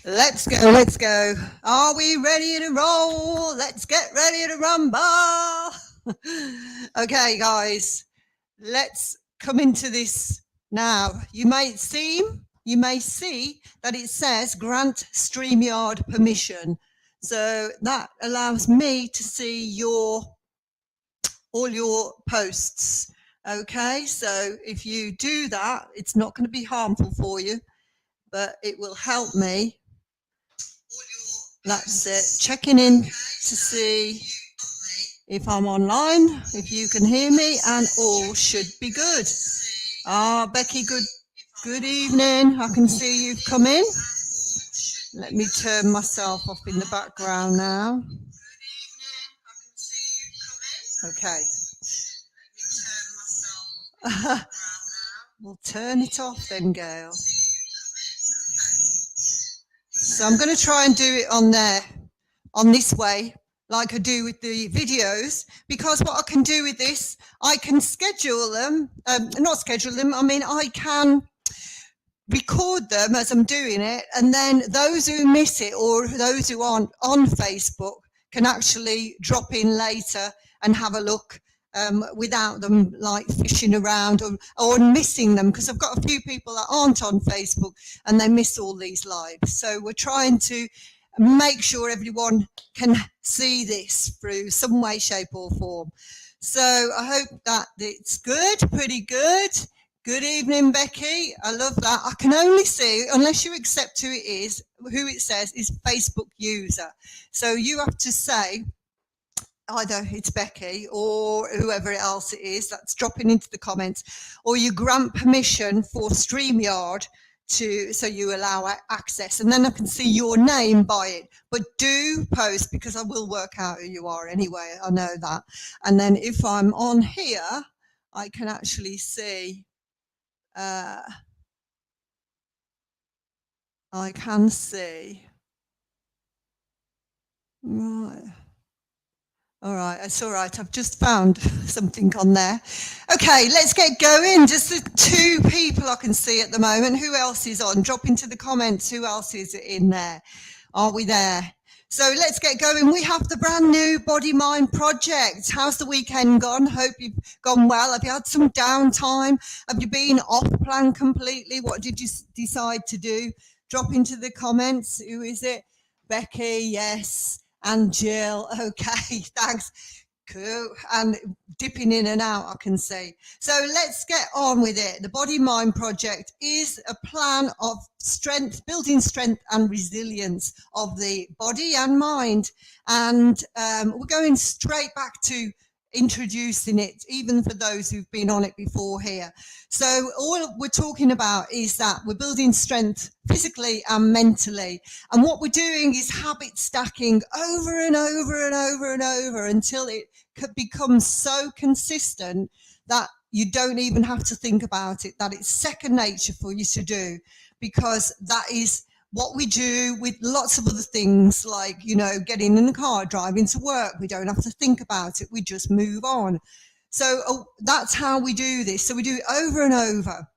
Let's go, let's go. Are we ready to roll? Let's get ready to rumble. Okay, guys, let's come into this now. You may see that it says grant StreamYard permission. So that allows me to see all your posts. Okay, so if you do that, it's not going to be harmful for you, but it will help me. That's it. Checking in to see if I'm online, if you can hear me, and all should be good. Becky, good evening. I can see you've come in. Let me turn myself off in the background now. Okay. We'll turn it off then, Gail. So I'm going to try and do it on this way, like I do with the videos, because what I can do with this, I can schedule them, not schedule them, I mean, I can record them as I'm doing it, and then those who miss it or those who aren't on Facebook can actually drop in later and have a look without them like fishing around or missing them, because I've got a few people that aren't on Facebook and they miss all these lives. So we're trying to make sure everyone can see this through some way, shape or form. So I hope that it's good, pretty good. Good evening, Becky. I love that. I can only see, unless you accept who it says is Facebook user. So you have to say either it's Becky or whoever else it is that's dropping into the comments, or you grant permission for StreamYard so you allow access, and then I can see your name by it. But do post, because I will work out who you are anyway. I know that. And then if I'm on here, I can actually see. I can see. Right. All right, it's all right. I've just found something on there. Okay, let's get going. Just the two people I can see at the moment. Who else is on? Drop into the comments. Who else is in there? Are we there? So let's get going. We have the brand new Body Mind Project. How's the weekend gone? Hope you've gone well. Have you had some downtime? Have you been off plan completely? What did you decide to do? Drop into the comments. Who is it? Becky, yes. And Jill, okay, thanks. Cool. And dipping in and out, I can see. So let's get on with it. The Body Mind Project is a plan of strength, building strength and resilience of the body and mind. And we're going straight back to introducing it, even for those who've been on it before here. So all we're talking about is that we're building strength physically and mentally, and what we're doing is habit stacking over and over and over and over until it becomes so consistent that you don't even have to think about it, that it's second nature for you to do, because that is what we do with lots of other things, like, you know, getting in the car, driving to work. We don't have to think about it. We just move on. So that's how we do this. So we do it over and over.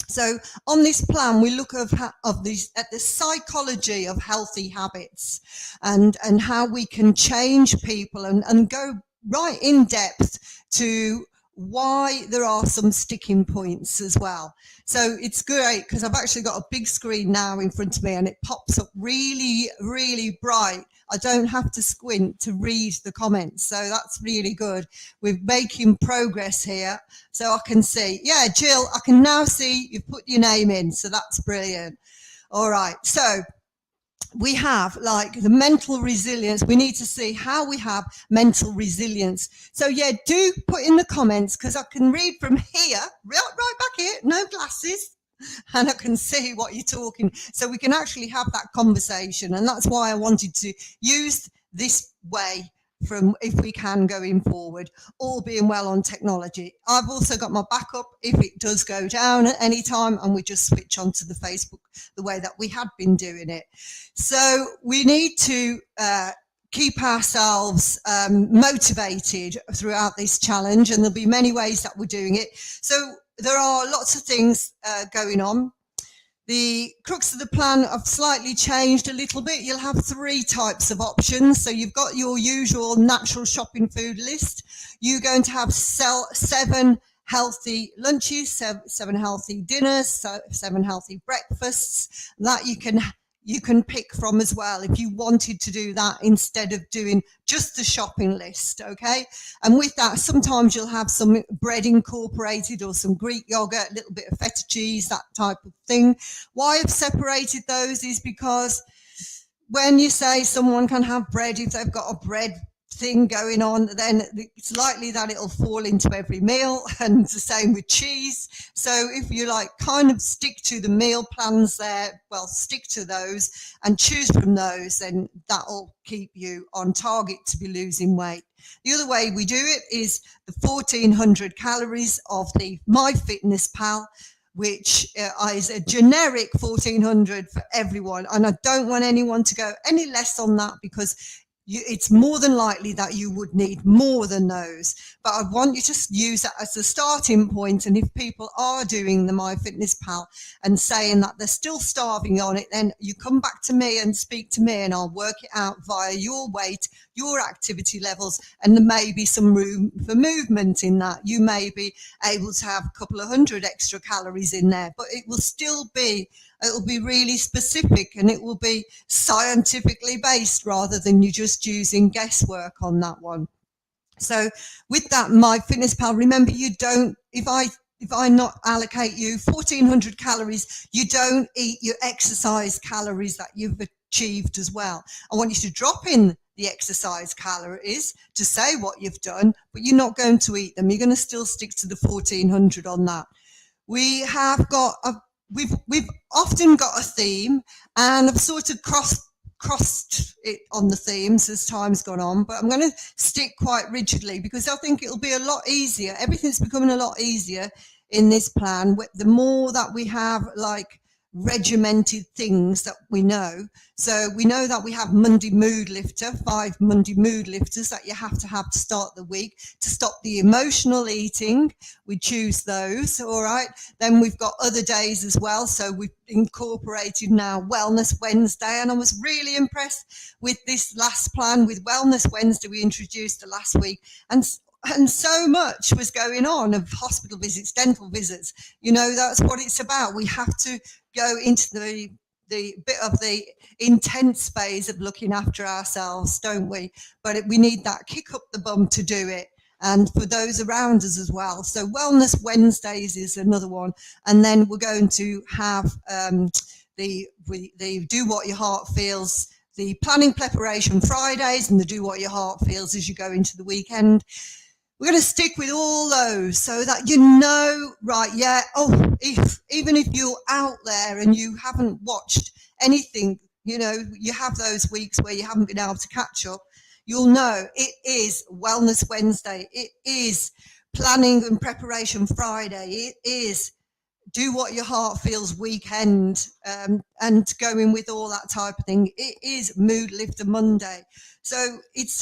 So on this plan, we look at the psychology of healthy habits and how we can change people and go right in depth to why there are some sticking points as well. So it's great because I've actually got a big screen now in front of me and it pops up really, really bright. I don't have to squint to read the comments. So that's really good. We're making progress here. So I can see, yeah, Jill, I can now see you've put your name in. So that's brilliant. All right. So we have like the mental resilience. We need to see how we have mental resilience. So yeah, do put in the comments, because I can read from here, right back here, no glasses, and I can see what you're talking. So we can actually have that conversation. And that's why I wanted to use this way from, if we can, going forward, all being well on technology. I've also got my backup if it does go down at any time, and we just switch onto the Facebook the way that we had been doing it. So we need to keep ourselves motivated throughout this challenge, and there'll be many ways that we're doing it. So there are lots of things going on. The crux of the plan have slightly changed a little bit. You'll have 3 types of options. So you've got your usual natural shopping food list. You're going to have 7 healthy lunches, 7 healthy dinners, 7 healthy breakfasts that you can pick from as well if you wanted to do that instead of doing just the shopping list. Okay, and with that sometimes you'll have some bread incorporated or some Greek yogurt, a little bit of feta cheese, that type of thing. Why I've separated those is because when you say someone can have bread, if they've got a bread thing going on, then it's likely that it'll fall into every meal, and the same with cheese. So if you like kind of stick to the meal plans there, well, stick to those and choose from those, then that'll keep you on target to be losing weight. The other way we do it is the 1400 calories of the MyFitnessPal, which is a generic 1400 for everyone, and I don't want anyone to go any less on that, because it's more than likely that you would need more than those. But I want you to use that as a starting point. And if people are doing the MyFitnessPal and saying that they're still starving on it, then you come back to me and speak to me, and I'll work it out via your weight, your activity levels, and there may be some room for movement in that. You may be able to have a couple of 100 extra calories in there, but it will still be really specific, and it will be scientifically based rather than you just using guesswork on that one. So with that MyFitnessPal, remember, you don't, if I not allocate you 1400 calories, you don't eat your exercise calories that you've achieved as well. I want you to drop in the exercise calories to say what you've done, but you're not going to eat them. You're going to still stick to the 1400 on that. We have got we've often got a theme, and I've sort of crossed it on the themes as time's gone on, but I'm going to stick quite rigidly because I think it'll be a lot easier. Everything's becoming a lot easier in this plan. The more that we have like regimented things that we know. So we know that we have Monday Mood Lifter, 5 Monday Mood Lifters that you have to start the week to stop the emotional eating. We choose those, all right. Then we've got other days as well. So we've incorporated now Wellness Wednesday, and I was really impressed with this last plan with Wellness Wednesday we introduced the last week, and so much was going on of hospital visits, dental visits. You know, that's what it's about. We have to go into the bit of the intense phase of looking after ourselves, don't we? But we need that kick up the bum to do it, and for those around us as well. So Wellness Wednesdays is another one, and then we're going to have the Do What Your Heart Feels, the Planning Preparation Fridays, and the Do What Your Heart Feels as you go into the weekend. We're going to stick with all those so that you know, right, yeah, even if you're out there and you haven't watched anything, you know, you have those weeks where you haven't been able to catch up, you'll know it is Wellness Wednesday, it is Planning and Preparation Friday, it is Do What Your Heart Feels weekend, and going with all that type of thing. It is Mood Lifter Monday. So it's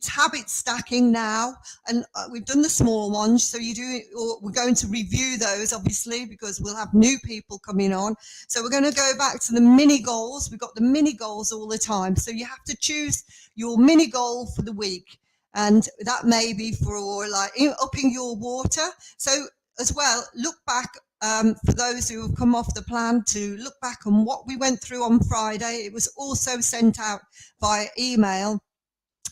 habit stacking now, and we've done the small ones. So we're going to review those, obviously, because we'll have new people coming on. So we're going to go back to the mini goals. We've got the mini goals all the time. So you have to choose your mini goal for the week, and that may be for like upping your water. So as well, look back. For those who have come off the plan, to look back on what we went through on Friday. It was also sent out via email.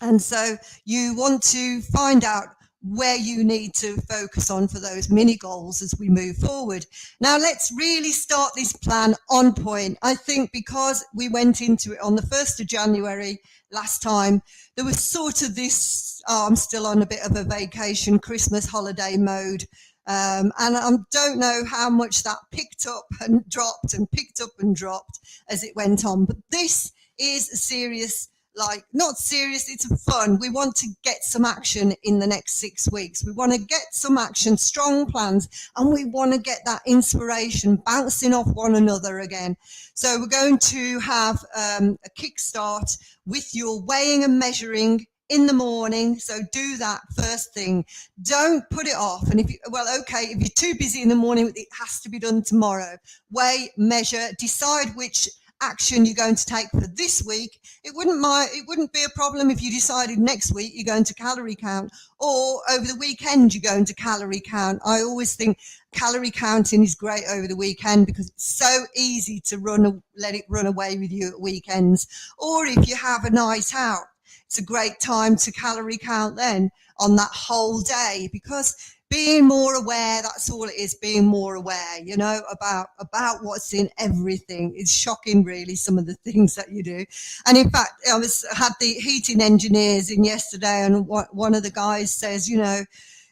And so you want to find out where you need to focus on for those mini goals as we move forward. Now, let's really start this plan on point. I think because we went into it on the 1st of January last time, there was sort of this, I'm still on a bit of a vacation, Christmas holiday mode. And I don't know how much that picked up and dropped and picked up and dropped as it went on. But this is a serious, like, not serious, it's fun. We want to get some action in the next 6 weeks. We want to get some action, strong plans, and we want to get that inspiration bouncing off one another again. So we're going to have a kickstart with your weighing and measuring in the morning. So do that first thing. Don't put it off. And if you're too busy in the morning, it has to be done tomorrow. Weigh, measure, decide which action you're going to take for this week. It wouldn't be a problem if you decided next week you're going to calorie count, or over the weekend you're going to calorie count. I always think calorie counting is great over the weekend because it's so easy to let it run away with you at weekends. Or if you have a night out, it's a great time to calorie count then on that whole day, because being more aware, that's all it is, being more aware, about what's in everything. It's shocking, really, some of the things that you do. And in fact, had the heating engineers in yesterday, and one of the guys says,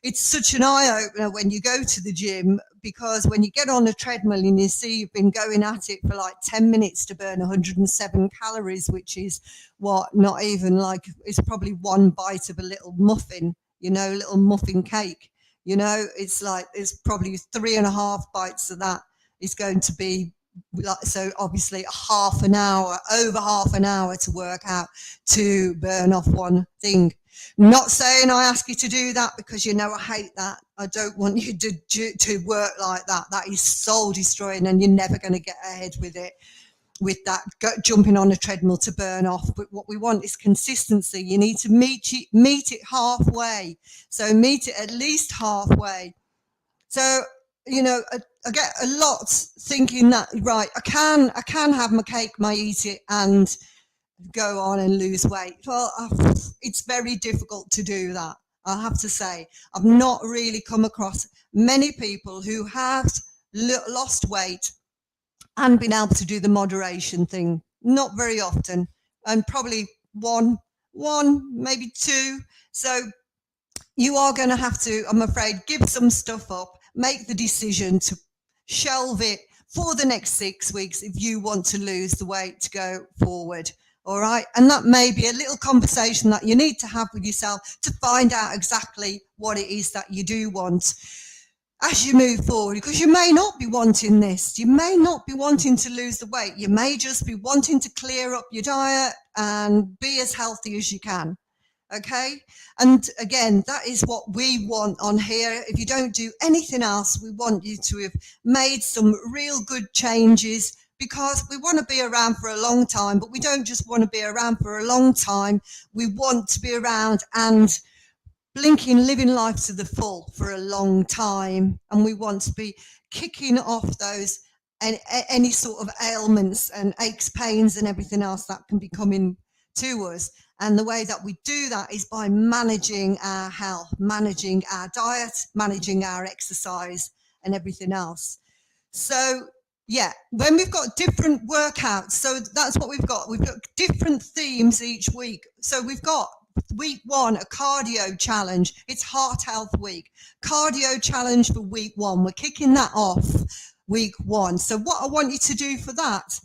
it's such an eye-opener when you go to the gym, because when you get on a treadmill and you see you've been going at it for like 10 minutes to burn 107 calories, which is not even like, it's probably one bite of a little muffin, little muffin cake. It's like there's probably 3.5 bites of that is going to be like, so obviously over half an hour to work out to burn off one thing. Not saying I ask you to do that, because I hate that. I don't want you to work like that. That is soul destroying, and you're never going to get ahead with it. With that, jumping on a treadmill to burn off. But what we want is consistency. You need to meet it halfway. So meet it at least halfway. So, I get a lot thinking that, right, I can have my cake, eat it and go on and lose weight. Well, it's very difficult to do that. I have to say, I've not really come across many people who have lost weight and been able to do the moderation thing. Not very often, and probably one, maybe two. So you are going to have to, I'm afraid, give some stuff up, make the decision to shelve it for the next 6 weeks if you want to lose the weight to go forward. All right. And that may be a little conversation that you need to have with yourself to find out exactly what it is that you do want as you move forward, because you may not be wanting this. You may not be wanting to lose the weight. You may just be wanting to clear up your diet and be as healthy as you can. Okay. And again, that is what we want on here. If you don't do anything else, we want you to have made some real good changes, because we want to be around for a long time, but we don't just want to be around for a long time. We want to be around and living life to the full for a long time. And we want to be kicking off those any sort of ailments and aches, pains and everything else that can be coming to us. And the way that we do that is by managing our health, managing our diet, managing our exercise and everything else. So yeah, when we've got different workouts, so that's what we've got. We've got different themes each week. So we've got week 1, a cardio challenge. It's Heart Health Week. Cardio challenge for week 1. We're kicking that off week 1. So what I want you to do for that,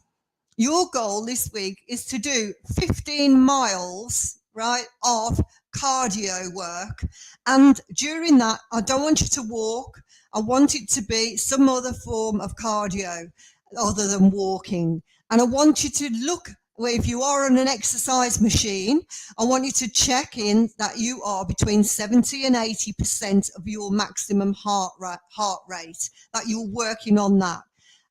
your goal this week is to do 15 miles, right, of cardio work. And during that, I don't want you to walk. I want it to be some other form of cardio other than walking. And I want you to look, if you are on an exercise machine, I want you to check in that you are between 70 and 80% of your maximum heart rate, that you're working on that.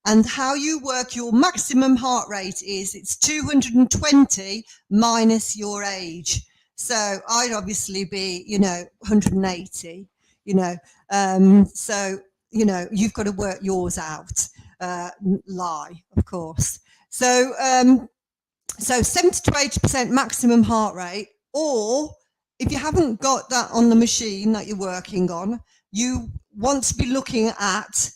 And how you work your maximum heart rate is it's 220 minus your age. So I'd obviously be, 180, so, you've got to work yours out, lie, of course. So 70 to 80% maximum heart rate, or if you haven't got that on the machine that you're working on, you want to be looking at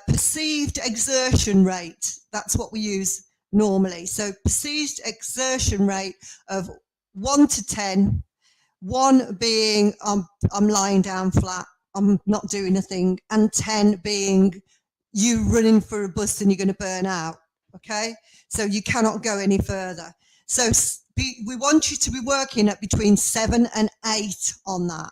perceived exertion rate. That's what we use normally. So perceived exertion rate of 1 to 10, 1 being I'm lying down flat, I'm not doing a thing, and 10 being you running for a bus and you're going to burn out. Okay, so you cannot go any further. So we want you to be working at between 7 and 8 on that.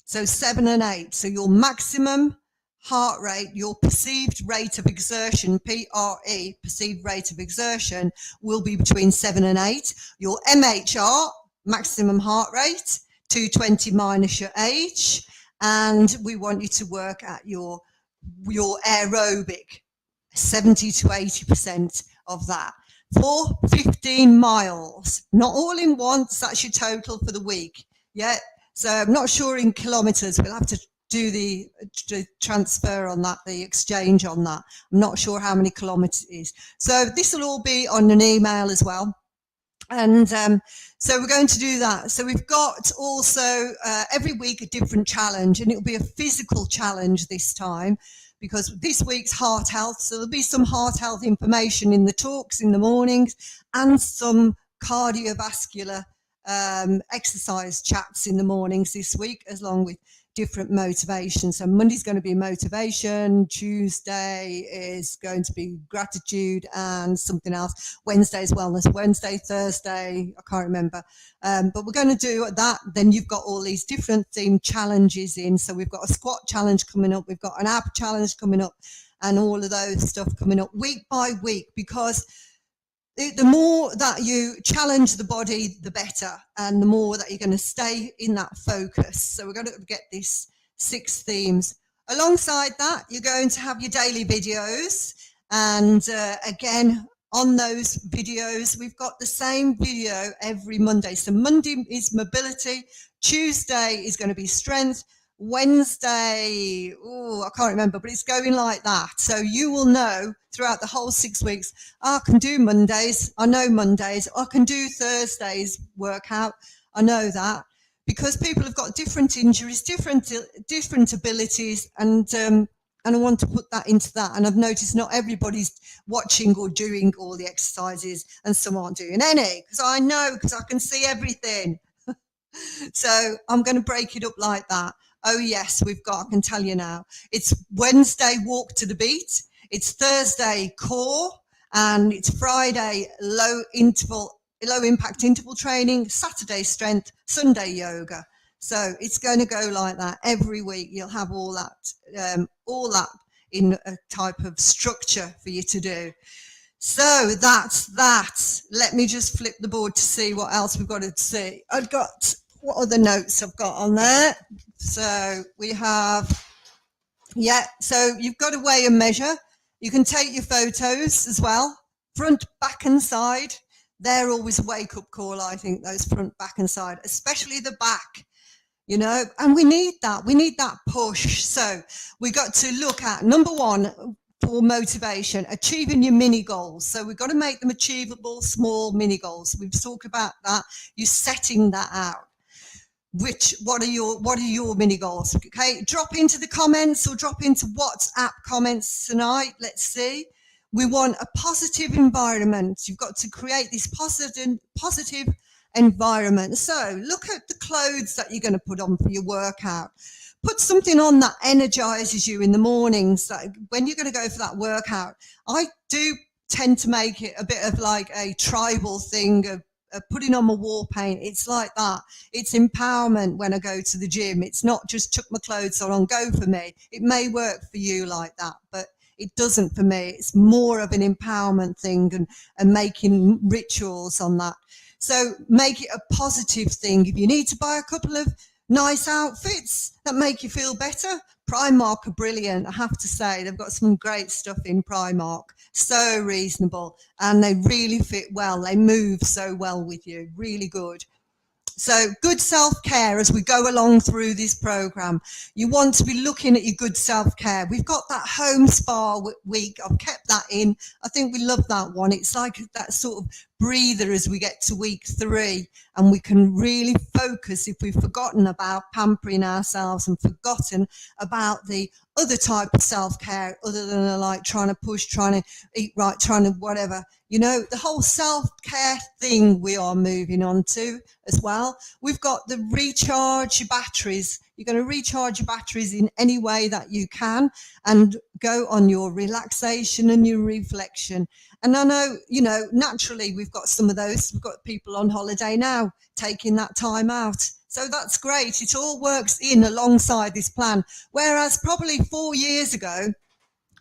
So 7 and 8. So your maximum heart rate, your perceived rate of exertion, PRE, perceived rate of exertion, will be between 7 and 8. Your MHR, maximum heart rate, 220 minus your age, and we want you to work at your aerobic, 70 to 80% of that, for 15 miles, not all in once. That's your total for the week. Yeah. So I'm not sure in kilometers. We'll have to do the transfer on that, the exchange on that. I'm not sure how many kilometers it is. So this will all be on an email as well. And so we're going to do that. So we've got also every week a different challenge, and it'll be a physical challenge this time, because this week's heart health. So there'll be some heart health information in the talks in the mornings, and some cardiovascular exercise chats in the mornings this week, along with different motivations. So Monday's going to be motivation, Tuesday is going to be gratitude and something else, Wednesday is wellness, Wednesday, Thursday, I can't remember, but we're going to do that. Then you've got all these different themed challenges in. So we've got a squat challenge coming up, we've got an ab challenge coming up, and all of those stuff coming up week by week, because the more that you challenge the body, the better, and the more that you're going to stay in that focus. So we're going to get these 6 themes. Alongside that, you're going to have your daily videos, and again, on those videos, we've got the same video every Monday. So Monday is mobility, Tuesday is going to be strength, Wednesday, I can't remember, but it's going like that. So you will know throughout the whole 6 weeks, I can do Mondays, I know Mondays, I can do Thursdays workout, I know that, because people have got different injuries, different abilities, and I want to put that into that. And I've noticed not everybody's watching or doing all the exercises, and some aren't doing any, because I know, because I can see everything. So I'm going to break it up like that. Oh yes, we've got, I can tell you now, it's Wednesday walk to the beat, it's Thursday core, and it's Friday low impact interval training, Saturday strength, Sunday yoga. So it's going to go like that every week. You'll have all that in a type of structure for you to do. So that's that. Let me just flip the board to see what else we've got to see. I've got, what other notes I've got on there? So we have, so you've got to weigh and measure. You can take your photos as well, front, back and side. They're always a wake-up call, I think, those front, back and side, especially the back, you know, and we need that push. So we got to look at, number one, for motivation, achieving your mini goals. So we've got to make them achievable, small mini goals. We've talked about that. You're setting that out. What are your mini goals? Okay, drop into the comments or drop into WhatsApp comments tonight. Let's see. We want a positive environment. You've got to create this positive environment. So look at the clothes that you're going to put on for your workout. Put something on that energizes you in the mornings. Like when you're going to go for that workout, I do tend to make it a bit of like a tribal thing of putting on my war paint. It's like that. It's empowerment when I go to the gym. It's not just chuck my clothes on and go for me. It may work for you like that, but it doesn't for me. It's more of an empowerment thing, and making rituals on that. So make it a positive thing. If you need to buy a couple of nice outfits that make you feel better, Primark are brilliant. I have to say, they've got some great stuff in Primark. So reasonable, and they really fit well. They move so well with you. Really good. So good self-care as we go along through this program. You want to be looking at your good self-care. We've got that home spa week. I've kept that in. I think we love that one. It's like that sort of breather as we get to week 3, and we can really focus if we've forgotten about pampering ourselves and forgotten about the other type of self-care other than like trying to push, trying to eat right, trying to whatever. You know, the whole self-care thing we are moving on to as well. We've got the recharge your batteries. You're going to recharge your batteries in any way that you can, and go on your relaxation and your reflection. And I know, you know, naturally we've got some of those. We've got people on holiday now taking that time out. So that's great. It all works in alongside this plan. Whereas probably 4 years ago,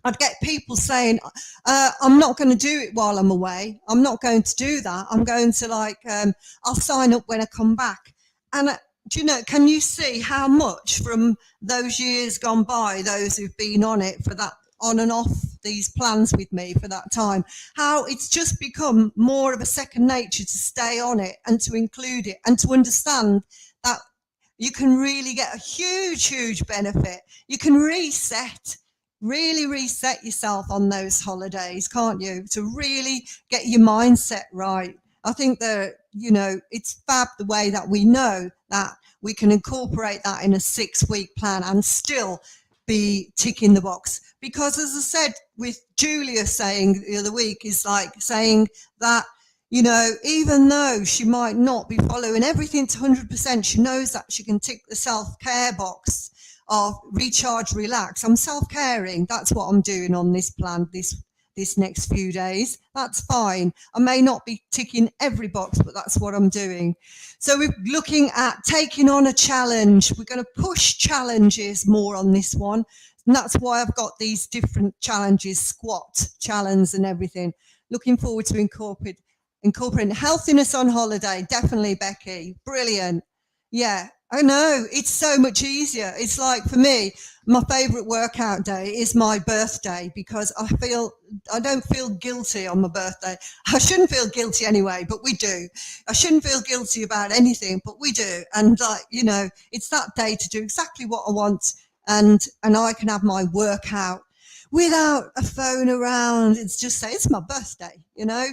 I'd get people saying, I'm not going to do it while I'm away. I'm not going to do that. I'm going to I'll sign up when I come back. And do you know, can you see how much from those years gone by, those who've been on it for that, on and off these plans with me for that time, how it's just become more of a second nature to stay on it and to include it and to understand that you can really get a huge benefit. You can really reset yourself on those holidays, can't you? To really get your mindset right. I think that, you know, it's fab the way that we know that we can incorporate that in a 6-week plan and still be ticking the box. Because as I said, with Julia saying the other week, is like saying that, you know, even though she might not be following everything to 100%, she knows that she can tick the self-care box of recharge, relax. I'm self-caring. That's what I'm doing on this plan this next few days. That's fine. I may not be ticking every box, but that's what I'm doing. So we're looking at taking on a challenge. We're going to push challenges more on this one. And that's why I've got these different challenges, squat challenge and everything. Looking forward to incorporating healthiness on holiday. Definitely, Becky. Brilliant. Yeah, I know. It's so much easier. It's like, for me, my favorite workout day is my birthday, because I don't feel guilty on my birthday. I shouldn't feel guilty anyway, but we do. I shouldn't feel guilty about anything, but we do. And you know, it's that day to do exactly what I want, and I can have my workout without a phone around. It's just say it's my birthday, you know.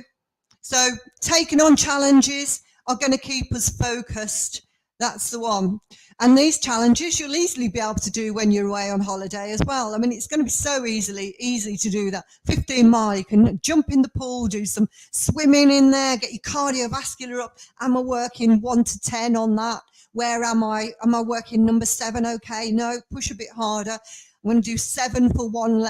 So taking on challenges are going to keep us focused. That's the one. And these challenges you'll easily be able to do when you're away on holiday as well. I mean, it's going to be so easy to do that. 15 mile, you can jump in the pool, do some swimming in there, get your cardiovascular up. Am I working 1 to 10 on that? Where am I? Am I working number 7? Okay, no, push a bit harder. I'm going to do 7 for one.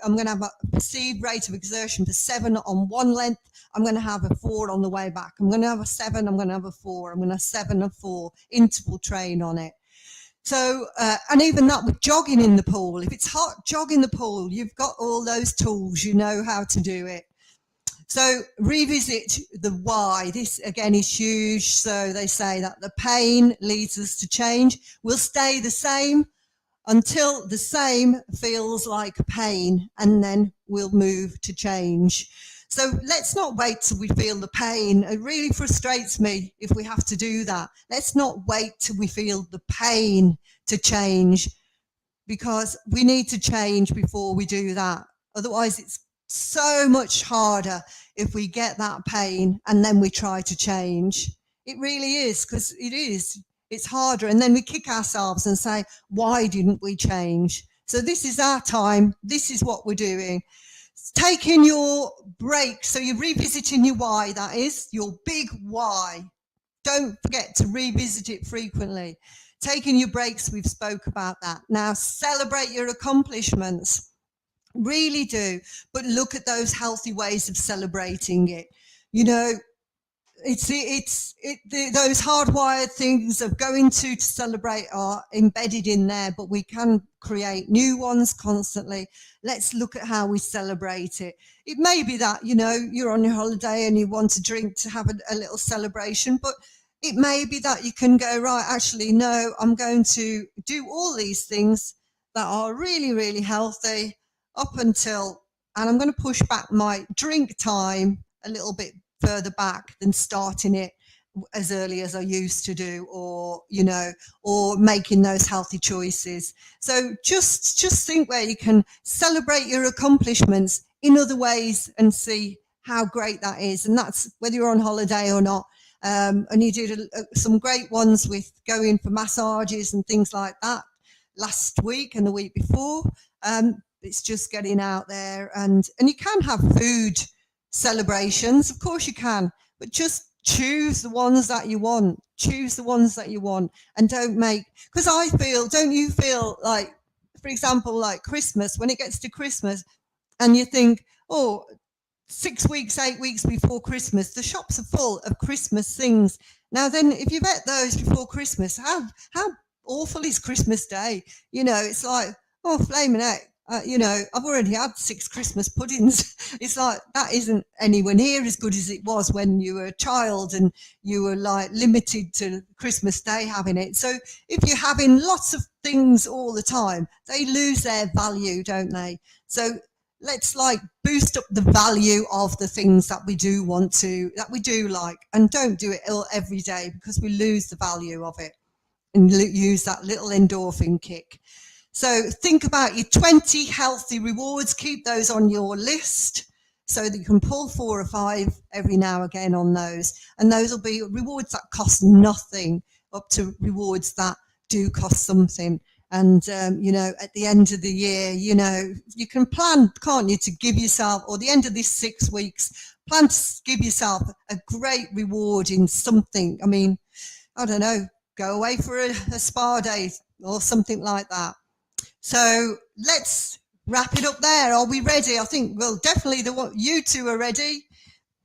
I'm going to have a perceived rate of exertion for 7 on one length. I'm going to have a 4 on the way back. I'm going to have a 7. I'm going to have a 4. I'm going to have 7 and 4 interval train on it. So, and even that with jogging in the pool. If it's hot, jog in the pool. You've got all those tools. You know how to do it. So revisit the why. This again is huge. So they say that the pain leads us to change. We'll stay the same until the same feels like pain, and then we'll move to change. So let's not wait till we feel the pain. It really frustrates me if we have to do that. Let's not wait till we feel the pain to change, because we need to change before we do that. Otherwise, it's so much harder if we get that pain and then we try to change. It really is, because it is. It's harder. And then we kick ourselves and say, why didn't we change? So this is our time. This is what we're doing. Taking your break. So you're revisiting your why, that is your big why. Don't forget to revisit it frequently. Taking your breaks, we've spoke about that. Now celebrate your accomplishments. Really do. But look at those healthy ways of celebrating it. You know, those hardwired things of going to celebrate are embedded in there, but we can create new ones constantly. Let's look at how we celebrate it. It may be that, you know, you're on your holiday and you want to drink to have a little celebration, but it may be that you can go, right, actually, no, I'm going to do all these things that are really healthy up until, and I'm going to push back my drink time a little bit further back than starting it as early as I used to do, or, you know, or making those healthy choices. So just think where you can celebrate your accomplishments in other ways and see how great that is. And that's whether you're on holiday or not. And you did some great ones with going for massages and things like that last week and the week before. It's just getting out there, and you can have food celebrations, of course you can, but just choose the ones that you want. Choose the ones that you want, and don't make, because don't you feel like, for example, like Christmas, when it gets to Christmas and you think, oh, 6 weeks, 8 weeks before Christmas, the shops are full of Christmas things. Now then, if you've ate those before Christmas, how awful is Christmas Day? You know, it's like, oh, flaming heck, You know, I've already had 6 Christmas puddings. It's like, that isn't anywhere near as good as it was when you were a child and you were like limited to Christmas Day having it. So if you're having lots of things all the time, they lose their value, don't they? So let's like boost up the value of the things that we do want to, that we do like, and don't do it every day, because we lose the value of it and use that little endorphin kick. So think about your 20 healthy rewards, keep those on your list so that you can pull 4 or 5 every now and again on those. And those will be rewards that cost nothing up to rewards that do cost something. And, you know, at the end of the year, you know, you can plan, can't you, to give yourself, or the end of this 6 weeks, plan to give yourself a great reward in something. I mean, I don't know, go away for a spa day or something like that. So let's wrap it up there. Are we ready? I think, well, definitely you two are ready.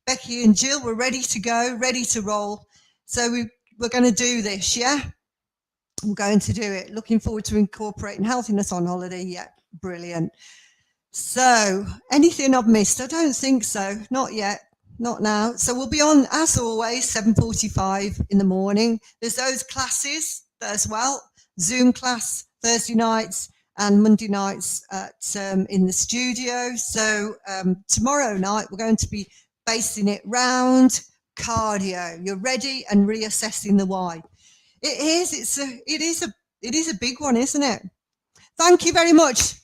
Becky and Jill were ready to go, ready to roll. So we're going to do this, yeah? We're going to do it. Looking forward to incorporating healthiness on holiday. Yeah, brilliant. So anything I've missed? I don't think so. Not yet. Not now. So we'll be on, as always, 7:45 in the morning. There's those classes as well. Zoom class Thursday nights and Monday nights in the studio. So tomorrow night we're going to be basing it round cardio. You're ready and reassessing the why. It is a big one, isn't it? Thank you very much.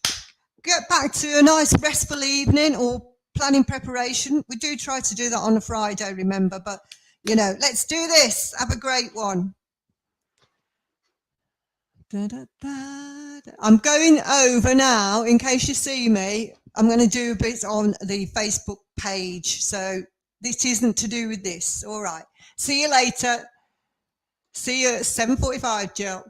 Get back to a nice restful evening or planning preparation. We do try to do that on a Friday, remember, but you know, let's do this. Have a great one. I'm going over now, in case you see me, I'm going to do a bit on the Facebook page. So this isn't to do with this. All right. See you later. See you at 7:45, Jill.